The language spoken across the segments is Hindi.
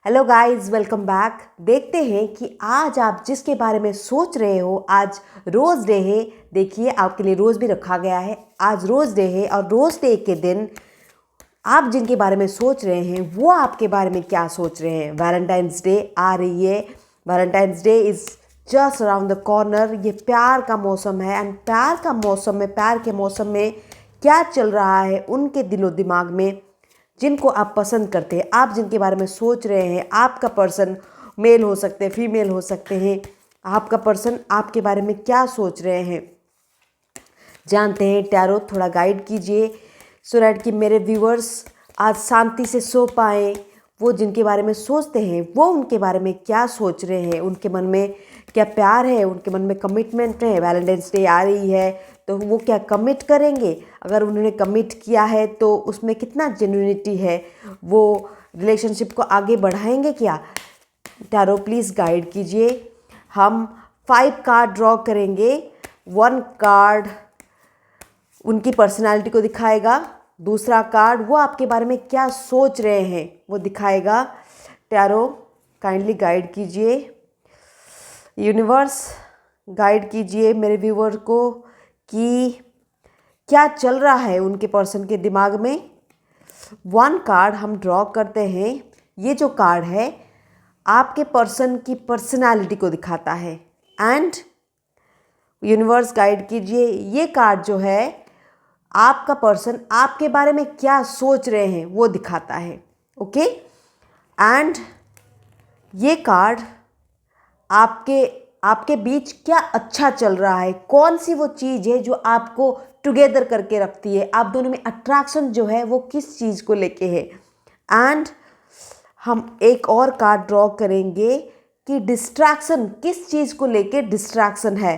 Hello guys, welcome back. देखते हैं कि आज आप जिसके बारे में सोच रहे हो, आज रोज़ डे है। देखिए, आपके लिए रोज़ भी रखा गया है। आज रोज़ डे है और रोज़ डे के दिन आप जिनके बारे में सोच रहे हैं वो आपके बारे में क्या सोच रहे हैं। वैलेंटाइंस डे आ रही है। Valentine's day is just around the corner. ये प्यार का मौसम है एंड प्यार के मौसम में क्या चल रहा है उनके दिलो दिमाग में, जिनको आप पसंद करते हैं, आप जिनके बारे में सोच रहे हैं। आपका पर्सन मेल हो सकते हैं, फीमेल हो सकते हैं। आपका पर्सन आपके बारे में क्या सोच रहे हैं जानते हैं। टैरो थोड़ा गाइड कीजिए सो दैट कि मेरे व्यूअर्स आज शांति से सो पाएँ। वो जिनके बारे में सोचते हैं वो उनके बारे में क्या सोच रहे हैं, उनके मन में क्या प्यार है, उनके मन में कमिटमेंट है। वैलेंटाइंस डे आ रही है तो वो क्या कमिट करेंगे, अगर उन्होंने कमिट किया है तो उसमें कितना जेन्युइनिटी है, वो रिलेशनशिप को आगे बढ़ाएंगे क्या। टैरो प्लीज़ गाइड कीजिए। हम 5 कार्ड ड्रॉ करेंगे। 1 कार्ड उनकी पर्सनालिटी को दिखाएगा, दूसरा कार्ड वो आपके बारे में क्या सोच रहे हैं वो दिखाएगा। टैरो काइंडली गाइड कीजिए। यूनिवर्स गाइड कीजिए मेरे व्यूअर को कि क्या चल रहा है उनके पर्सन के दिमाग में। 1 कार्ड हम ड्रॉ करते हैं। ये जो कार्ड है आपके पर्सन की पर्सनालिटी को दिखाता है एंड यूनिवर्स गाइड कीजिए। ये कार्ड जो है आपका पर्सन आपके बारे में क्या सोच रहे हैं वो दिखाता है। ओके, एंड ये कार्ड आपके आपके बीच क्या अच्छा चल रहा है, कौन सी वो चीज़ है जो आपको टुगेदर करके रखती है, आप दोनों में अट्रैक्शन जो है वो किस चीज़ को लेके है। एंड हम एक और कार्ड ड्रॉ करेंगे कि डिस्ट्रैक्शन किस चीज़ को लेके डिस्ट्रैक्शन है,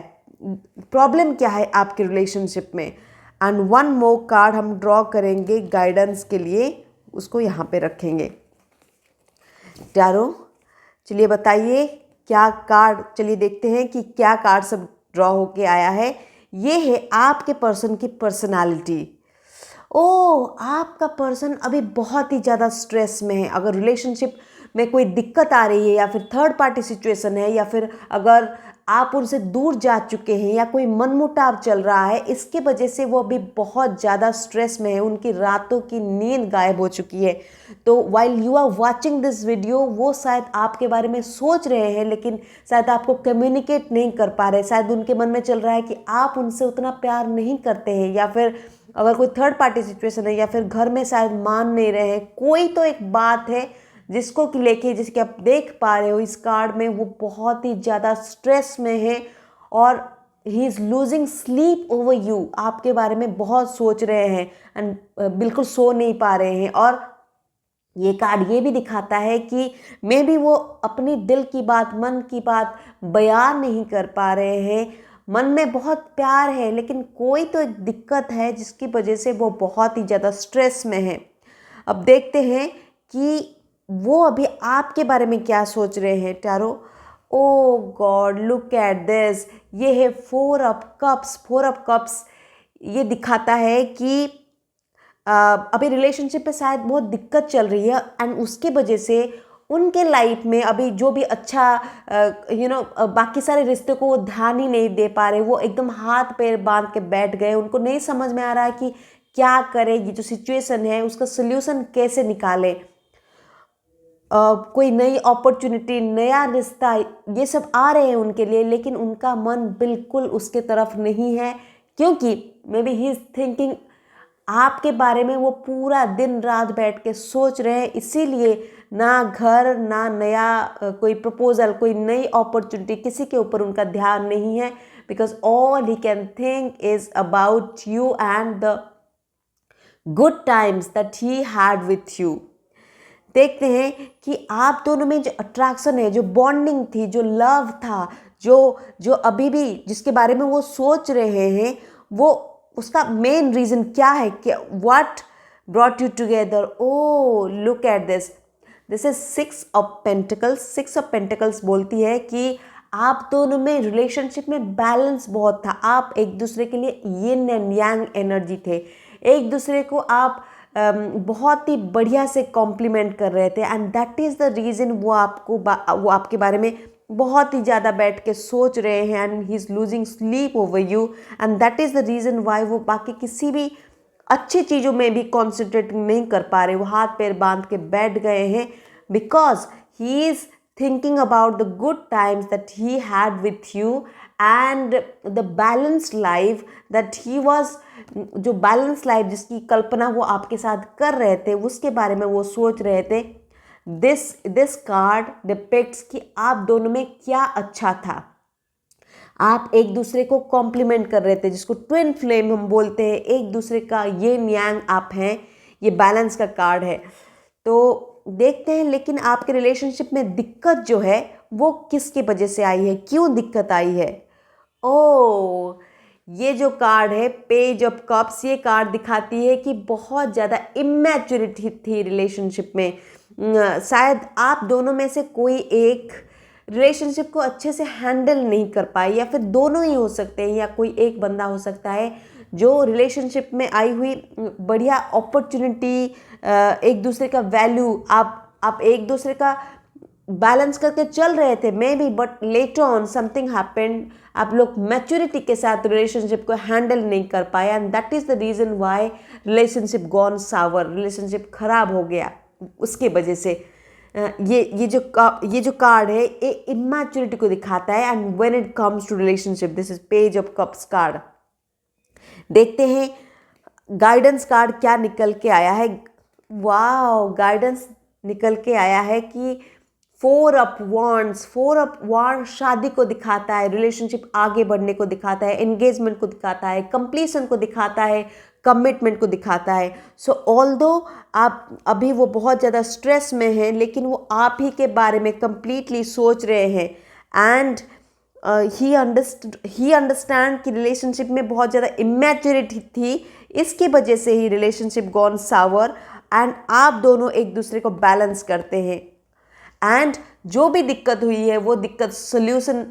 प्रॉब्लम क्या है आपके रिलेशनशिप में। एंड 1 मोर कार्ड हम ड्रॉ करेंगे गाइडेंस के लिए, उसको यहाँ पे रखेंगे। टैरो चलिए बताइए क्या कार्ड, चलिए देखते हैं कि क्या कार्ड सब ड्रॉ होके आया है। ये है आपके पर्सन की पर्सनालिटी। ओह, आपका पर्सन अभी बहुत ही ज़्यादा स्ट्रेस में है। अगर रिलेशनशिप में कोई दिक्कत आ रही है या फिर थर्ड पार्टी सिचुएशन है या फिर अगर आप उनसे दूर जा चुके हैं या कोई मनमुटाव चल रहा है, इसके वजह से वो अभी बहुत ज़्यादा स्ट्रेस में है। उनकी रातों की नींद गायब हो चुकी है। तो while you are watching this video वो शायद आपके बारे में सोच रहे हैं लेकिन शायद आपको कम्युनिकेट नहीं कर पा रहे। शायद उनके मन में चल रहा है कि आप उनसे उतना प्यार नहीं करते हैं, या फिर अगर कोई थर्ड पार्टी सिचुएशन है या फिर घर में शायद मान नहीं रहे हैं। कोई तो एक बात है जिसको कि लेके, जिसके आप देख पा रहे हो इस कार्ड में, वो बहुत ही ज़्यादा स्ट्रेस में है और he is losing sleep over you. आपके बारे में बहुत सोच रहे हैं एंड बिल्कुल सो नहीं पा रहे हैं। और ये कार्ड ये भी दिखाता है कि मे बी वो अपनी दिल की बात, मन की बात बयान नहीं कर पा रहे हैं। मन में बहुत प्यार है लेकिन कोई तो एक दिक्कत है जिसकी वजह से वो बहुत ही ज़्यादा स्ट्रेस में है। अब देखते हैं कि वो अभी आपके बारे में क्या सोच रहे हैं। Tarot, oh God, look at this. ये है 4 ऑफ कप्स। 4 ऑफ कप्स ये दिखाता है कि अभी रिलेशनशिप पे शायद बहुत दिक्कत चल रही है एंड उसके वजह से उनके लाइफ में अभी जो भी अच्छा बाकी सारे रिश्ते को वो ध्यान ही नहीं दे पा रहे। वो एकदम हाथ पैर बांध के बैठ गए। उनको नहीं समझ में आ रहा है कि क्या करें, ये जो सिचुएशन है उसका सोल्यूशन कैसे निकालें। कोई नई अपॉर्चुनिटी, नया रिश्ता, ये सब आ रहे हैं उनके लिए लेकिन उनका मन बिल्कुल उसके तरफ नहीं है, क्योंकि may be he is thinking आपके बारे में। वो पूरा दिन रात बैठ के सोच रहे हैं, इसीलिए ना घर, ना नया कोई प्रपोजल, कोई नई अपॉर्चुनिटी, किसी के ऊपर उनका ध्यान नहीं है। Because all he can think is about you and the good times that he had with you. देखते हैं कि आप दोनों में जो अट्रैक्शन है, जो बॉन्डिंग थी, जो लव था, जो जो अभी भी जिसके बारे में वो सोच रहे हैं, वो उसका मेन रीज़न क्या है, कि what brought you together. Oh look at this, this is 6 of pentacles. 6 of pentacles बोलती है कि आप दोनों में रिलेशनशिप में बैलेंस बहुत था। आप एक दूसरे के लिए यिन एंड यांग एनर्जी थे। एक दूसरे को आप बहुत ही बढ़िया से कॉम्प्लीमेंट कर रहे थे and that is the reason वो आपके बारे में बहुत ही ज़्यादा बैठ के सोच रहे हैं and he is losing sleep over you and that is the reason Y वो बाकी किसी भी अच्छी चीज़ों में भी कॉन्सेंट्रेट नहीं कर पा रहे, वो हाथ पैर बांध के बैठ गए हैं because he is thinking about the good times that he had with you and the balanced life that he was, जो balanced life जिसकी कल्पना वो आपके साथ कर रहे थे उसके बारे में वो सोच रहे थे. this card depicts कि आप दोनों में क्या अच्छा था. आप एक दूसरे को कॉम्प्लीमेंट कर रहे थे, जिसको ट्विन फ्लेम हम बोलते हैं, एक दूसरे का येन यांग आप हैं. ये बैलेंस का कार्ड है. तो देखते हैं लेकिन आपके रिलेशनशिप में दिक्कत जो है वो किसकी वजह से आई है, क्यों दिक्कत आई है. ओ ये जो कार्ड है पेज ऑफ कप्स, ये कार्ड दिखाती है कि बहुत ज़्यादा इमैच्योरिटी थी रिलेशनशिप में. शायद आप दोनों में से कोई एक रिलेशनशिप को अच्छे से हैंडल नहीं कर पाए, या फिर दोनों ही हो सकते हैं, या कोई एक बंदा हो सकता है जो रिलेशनशिप में आई हुई बढ़िया अपॉर्चुनिटी, एक दूसरे का वैल्यू, आप एक दूसरे का बैलेंस करके चल रहे थे may be, but later on something happened. आप लोग मैच्योरिटी के साथ रिलेशनशिप को हैंडल नहीं कर पाए and that is the reason why relationship gone sour, relationship खराब हो गया उसके वजह से. ये जो कार्ड है ये इमैच्योरिटी को दिखाता है and when it comes to relationship. This is page of cups card. देखते हैं गाइडेंस कार्ड क्या निकल के आया है. वाओ, गाइडेंस निकल के आया है कि 4 ऑफ वांड्स शादी को दिखाता है, रिलेशनशिप आगे बढ़ने को दिखाता है, एंगेजमेंट को दिखाता है, कंप्लीशन को दिखाता है, कमिटमेंट को दिखाता है. सो ऑल्दो आप अभी वो बहुत ज़्यादा स्ट्रेस में हैं, लेकिन वो आप ही के बारे में कंप्लीटली सोच रहे हैं एंड ही अंडरस्टैंड कि रिलेशनशिप में बहुत ज़्यादा इमैच्योरिटी थी, इसकी वजह से ही रिलेशनशिप गॉन सावर एंड आप दोनों एक दूसरे को बैलेंस करते हैं. एंड जो भी दिक्कत हुई है वो दिक्कत सोल्यूशन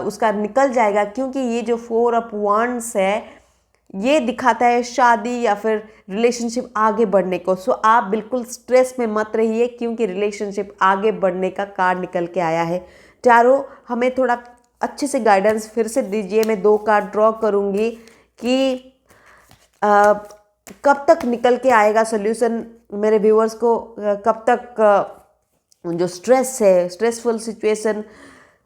उसका निकल जाएगा, क्योंकि ये जो 4 ऑफ वांड्स है ये दिखाता है शादी या फिर रिलेशनशिप आगे बढ़ने को. सो आप बिल्कुल स्ट्रेस में मत रहिए क्योंकि रिलेशनशिप आगे बढ़ने का कार्ड निकल के आया है. टैरो हमें थोड़ा अच्छे से गाइडेंस फिर से दीजिए. मैं 2 कार्ड ड्रॉ करूँगी कि कब तक निकल के आएगा सोल्यूशन मेरे व्यूअर्स को, कब तक जो स्ट्रेस है, स्ट्रेसफुल सिचुएशन,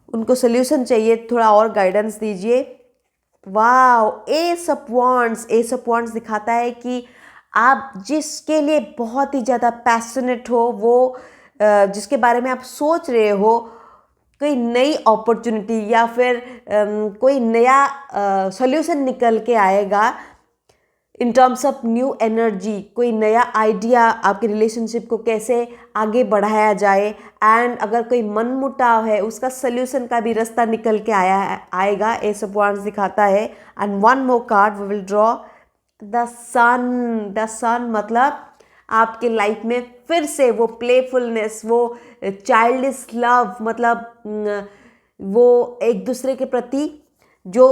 उनको सोल्यूशन चाहिए. थोड़ा और गाइडेंस दीजिए. वाओ, एस ऑफ वांड्स दिखाता है कि आप जिसके लिए बहुत ही ज़्यादा पैशनेट हो, वो जिसके बारे में आप सोच रहे हो, कोई नई अपॉर्चुनिटी या फिर कोई नया सॉल्यूशन निकल के आएगा in terms of new energy. कोई नया आइडिया आपके रिलेशनशिप को कैसे आगे बढ़ाया जाए एंड अगर कोई मनमुटाव है उसका सल्यूशन का भी रास्ता निकल के आएगा. एस ऑफ वांड्स दिखाता है. And one more card we will draw the sun मतलब आपके लाइफ में फिर से वो प्लेफुलनेस, वो चाइल्डिश लव, मतलब वो एक दूसरे के प्रति जो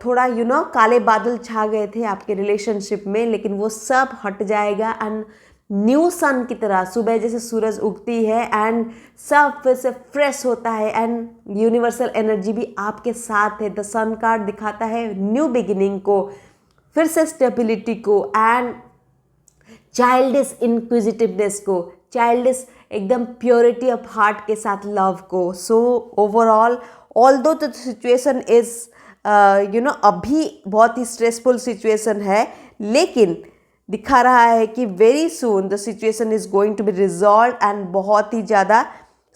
थोड़ा काले बादल छा गए थे आपके रिलेशनशिप में, लेकिन वो सब हट जाएगा एंड न्यू सन की तरह सुबह जैसे सूरज उगती है एंड सब फिर से फ्रेश होता है एंड यूनिवर्सल एनर्जी भी आपके साथ है. द सन कार्ड दिखाता है न्यू बिगिनिंग को, फिर से स्टेबिलिटी को एंड चाइल्डिश इंक्विजिटिवनेस को, चाइल्डिश एकदम प्योरिटी ऑफ हार्ट के साथ लव को. So overall although the situation is अभी बहुत ही स्ट्रेसफुल सिचुएशन है, लेकिन दिखा रहा है कि very soon the situation is going to be resolve and बहुत ही ज़्यादा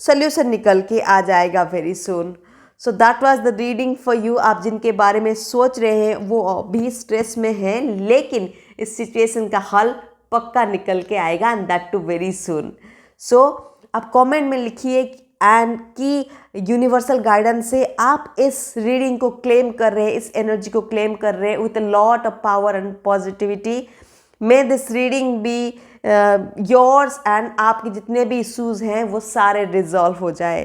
सोल्यूशन निकल के आ जाएगा very soon. So that was the reading for you. आप जिनके बारे में सोच रहे हैं वो अभी स्ट्रेस में हैं, लेकिन इस सिचुएशन का हल पक्का निकल के आएगा and that too very soon. So आप कमेंट में लिखिए एंड कि यूनिवर्सल गाइडेंस से आप इस रीडिंग को क्लेम कर रहे हैं, इस एनर्जी को क्लेम कर रहे हैं with a lot of power and positivity. May this reading be yours and आपके जितने भी इश्यूज हैं वो सारे रिजॉल्व हो जाए.